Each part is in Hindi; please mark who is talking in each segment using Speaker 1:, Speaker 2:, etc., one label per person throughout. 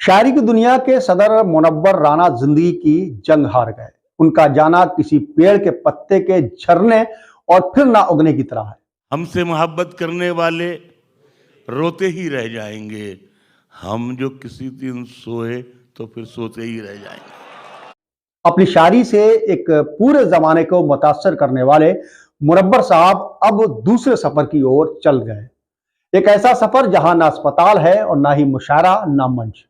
Speaker 1: शायरी की दुनिया के सदर मुनव्वर राना जिंदगी की जंग हार गए। उनका जाना किसी पेड़ के पत्ते के झरने और फिर ना उगने की तरह है।
Speaker 2: हमसे मोहब्बत करने वाले रोते ही रह जाएंगे, हम जो किसी दिन सोए तो फिर सोते ही रह जाएंगे।
Speaker 1: अपनी शायरी से एक पूरे जमाने को मुतासर करने वाले मुनव्वर साहब अब दूसरे सफर की ओर चल गए। एक ऐसा सफर जहां ना अस्पताल है और ना ही मुशायरा ना मंच।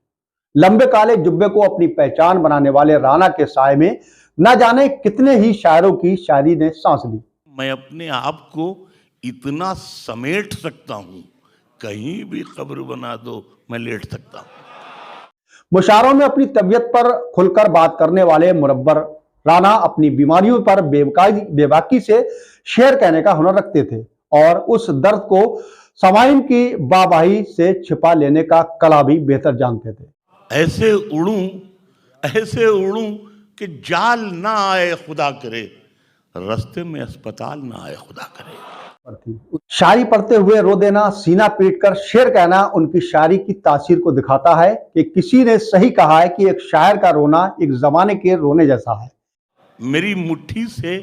Speaker 1: लंबे काले जुब्बे को अपनी पहचान बनाने वाले राना के साए में न जाने कितने ही शायरों की शायरी ने सांस ली।
Speaker 2: मैं अपने आप को इतना समेट सकता हूँ, कहीं भी कब्र बना दो मैं लेट सकता हूँ।
Speaker 1: मुशायरों में अपनी तबीयत पर खुलकर बात करने वाले मुनव्वर राना अपनी बीमारियों पर बेबाकी से शेर कहने का हुनर रखते थे और उस दर्द को समाइन की वाहवाही से छिपा लेने का कला भी बेहतर जानते थे।
Speaker 2: ऐसे उड़ूं कि जाल ना आए खुदा करे, रास्ते में अस्पताल ना आए खुदा करे।
Speaker 1: शायरी पढ़ते हुए रो देना, सीना पीट कर शेर कहना उनकी शायरी की तासीर को दिखाता है कि किसी ने सही कहा है कि एक शायर का रोना एक जमाने के रोने जैसा है।
Speaker 2: मेरी मुट्ठी से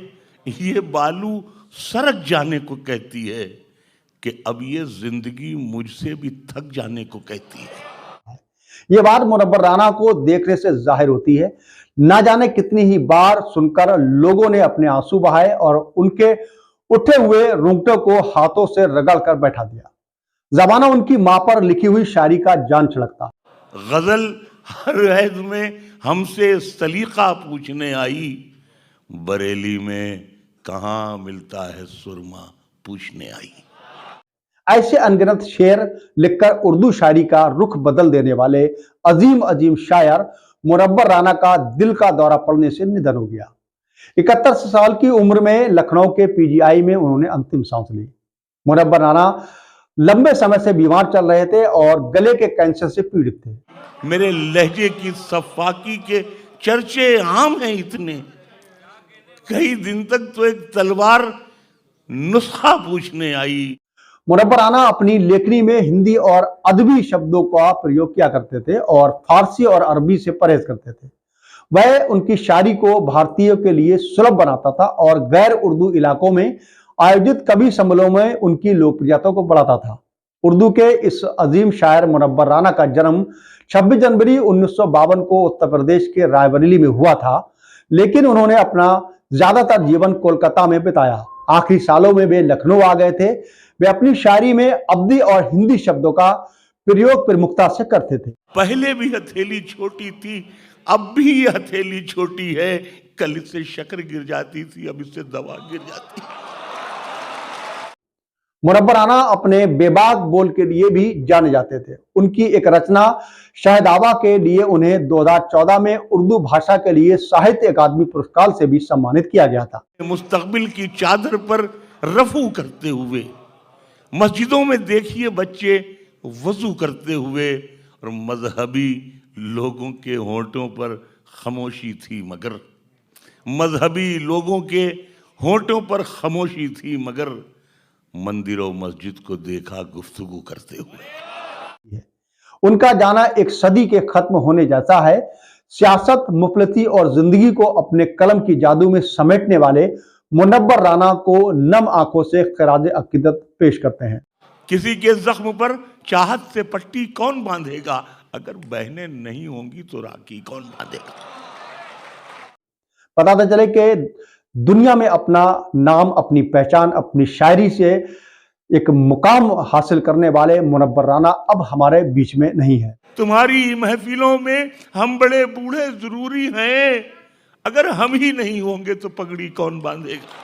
Speaker 2: ये बालू सरक जाने को कहती है कि अब ये जिंदगी मुझसे भी थक जाने को कहती है।
Speaker 1: ये बात मुनव्वर राना को देखने से जाहिर होती है। ना जाने कितनी ही बार सुनकर लोगों ने अपने आंसू बहाए और उनके उठे हुए रुंगटों को हाथों से रगड़ कर बैठा दिया। जमाना उनकी मां पर लिखी हुई शायरी का जान छिड़कता।
Speaker 2: गजल हर ऐद में हमसे सलीका पूछने आई, बरेली में कहाँ मिलता है सुरमा पूछने आई।
Speaker 1: ऐसे अनगिनत शेर लिखकर उर्दू शायरी का रुख बदल देने वाले अजीम अजीम शायर मुनव्वर राना का दिल का दौरा पड़ने से निधन हो गया। 71 साल की उम्र में लखनऊ के पीजीआई में उन्होंने अंतिम सांस ली। मुनव्वर राना लंबे समय से बीमार चल रहे थे और गले के कैंसर से पीड़ित थे।
Speaker 2: मेरे लहजे की सफाकी के चर्चे आम हैं इतने, कई दिन तक तो एक तलवार नुस्खा पूछने आई।
Speaker 1: मुनव्वर राना अपनी लेखनी में हिंदी और अदबी शब्दों का प्रयोग किया करते थे और फारसी और अरबी से परहेज करते थे। वह उनकी शायरी को भारतीयों के लिए सुलभ बनाता था और गैर उर्दू इलाकों में आयोजित कवि सम्मेलनों में उनकी लोकप्रियता को बढ़ाता था। उर्दू के इस अजीम शायर मुनव्वर राना का जन्म 26 जनवरी 1952 को उत्तर प्रदेश के रायबरेली में हुआ था, लेकिन उन्होंने अपना ज्यादातर जीवन कोलकाता में बिताया। आखिरी सालों में वे लखनऊ आ गए थे। वे अपनी शायरी में अवधी और हिंदी शब्दों का प्रयोग प्रमुखता से करते थे।
Speaker 2: पहले भी हथेली छोटी थी, अब भी ये हथेली छोटी है, कल इससे शक्कर गिर जाती थी, अब इससे दवा गिर जाती है।
Speaker 1: मुनव्वर राना अपने बेबाक बोल के लिए भी जाने जाते थे। उनकी एक रचना शहदावा के लिए उन्हें 2014 में उर्दू भाषा के लिए साहित्य अकादमी पुरस्कार से भी सम्मानित किया गया था।
Speaker 2: मुस्तकबिल की चादर पर रफू करते हुए मस्जिदों में देखिए बच्चे वजू करते हुए, और मजहबी लोगों के होंठों पर खामोशी थी मगर, मजहबी लोगों के होंठों पर खामोशी थी मगर, मंदिरों मस्जिद को देखा गुफ्तगू करते हुए।
Speaker 1: उनका जाना एक सदी के खत्म होने जैसा है। सियासत, मुफलती और जिंदगी को अपने कलम की जादू में समेटने वाले मुनव्वर राना को नम आंखों से खिराज अकीदत पेश करते हैं।
Speaker 2: किसी के जख्म पर चाहत से पट्टी कौन बांधेगा, अगर बहनें नहीं होंगी तो राखी कौन बांधेगा।
Speaker 1: बताते चले कि दुनिया में अपना नाम, अपनी पहचान, अपनी शायरी से एक मुकाम हासिल करने वाले मुनव्वर राना अब हमारे बीच में नहीं है।
Speaker 2: तुम्हारी महफिलों में हम बड़े बूढ़े जरूरी हैं, अगर हम ही नहीं होंगे तो पगड़ी कौन बांधेगा।